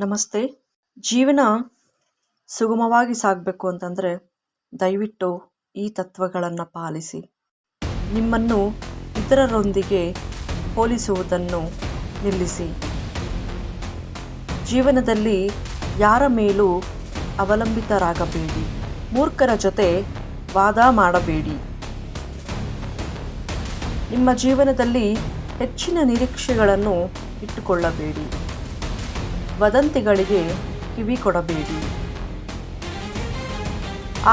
ನಮಸ್ತೆ. ಜೀವನ ಸುಗಮವಾಗಿ ಸಾಗಬೇಕು ಅಂತಂದರೆ ದಯವಿಟ್ಟು ಈ ತತ್ವಗಳನ್ನು ಪಾಲಿಸಿ. ನಿಮ್ಮನ್ನು ಇತರರೊಂದಿಗೆ ಹೋಲಿಸುವುದನ್ನು ನಿಲ್ಲಿಸಿ. ಜೀವನದಲ್ಲಿ ಯಾರ ಮೇಲೂ ಅವಲಂಬಿತರಾಗಬೇಡಿ. ಮೂರ್ಖರ ಜೊತೆ ವಾದ ಮಾಡಬೇಡಿ. ನಿಮ್ಮ ಜೀವನದಲ್ಲಿ ಹೆಚ್ಚಿನ ನಿರೀಕ್ಷೆಗಳನ್ನು ಇಟ್ಟುಕೊಳ್ಳಬೇಡಿ. ವದಂತಿಗಳಿಗೆ ಕಿವಿ ಕೊಡಬೇಡಿ.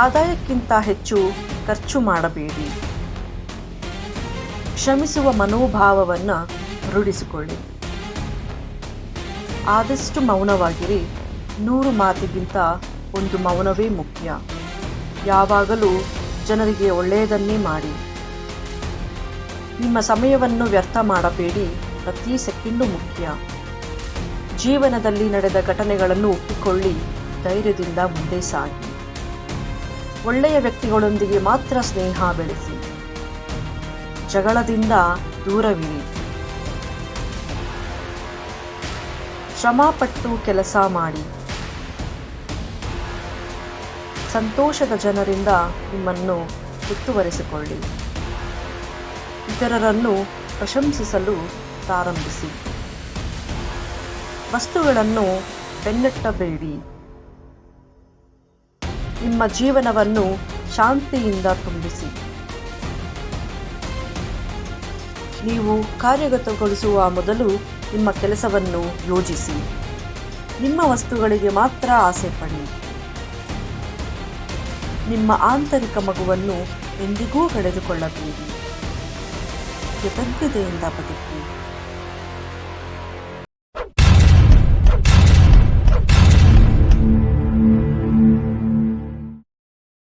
ಆದಾಯಕ್ಕಿಂತ ಹೆಚ್ಚು ಖರ್ಚು ಮಾಡಬೇಡಿ. ಕ್ಷಮಿಸುವ ಮನೋಭಾವವನ್ನು ರೂಢಿಸಿಕೊಳ್ಳಿ. ಆದಷ್ಟು ಮೌನವಾಗಿರಿ. 100 ಮಾತಿಗಿಂತ ಒಂದು ಮೌನವೇ ಮುಖ್ಯ. ಯಾವಾಗಲೂ ಜನರಿಗೆ ಒಳ್ಳೆಯದನ್ನೇ ಮಾಡಿ. ನಿಮ್ಮ ಸಮಯವನ್ನು ವ್ಯರ್ಥ ಮಾಡಬೇಡಿ. ಪ್ರತಿ ಸೆಕೆಂಡು ಮುಖ್ಯ. ಜೀವನದಲ್ಲಿ ನಡೆದ ಘಟನೆಗಳನ್ನು ಒಪ್ಪಿಕೊಳ್ಳಿ. ಧೈರ್ಯದಿಂದ ಮುಂದೆ ಸಾಗಿ. ಒಳ್ಳೆಯ ವ್ಯಕ್ತಿಗಳೊಂದಿಗೆ ಮಾತ್ರ ಸ್ನೇಹ ಬೆಳೆಸಿ. ಜಗಳದಿಂದ ದೂರವಿರಿ. ಶ್ರಮಪಟ್ಟು ಕೆಲಸ ಮಾಡಿ. ಸಂತೋಷದ ಜನರಿಂದ ನಿಮ್ಮನ್ನು ಸುತ್ತುವರಿಸಿಕೊಳ್ಳಿ. ಇತರರನ್ನು ಪ್ರಶಂಸಿಸಲು ಪ್ರಾರಂಭಿಸಿ. ವಸ್ತುಗಳನ್ನು ಬೆನ್ನಟ್ಟಬೇಡಿ. ನಿಮ್ಮ ಜೀವನವನ್ನು ಶಾಂತಿಯಿಂದ ತುಂಬಿಸಿ. ನೀವು ಕಾರ್ಯಗತಗೊಳಿಸುವ ಮೊದಲು ನಿಮ್ಮ ಕೆಲಸವನ್ನು ಯೋಜಿಸಿ. ನಿಮ್ಮ ವಸ್ತುಗಳಿಗೆ ಮಾತ್ರ ಆಸೆ ಪಡಿ. ನಿಮ್ಮ ಆಂತರಿಕ ಮಗುವನ್ನು ಎಂದಿಗೂ ಕಳೆದುಕೊಳ್ಳಬೇಡಿ. ಕೃತಜ್ಞತೆಯಿಂದ ಬದುಕಿ.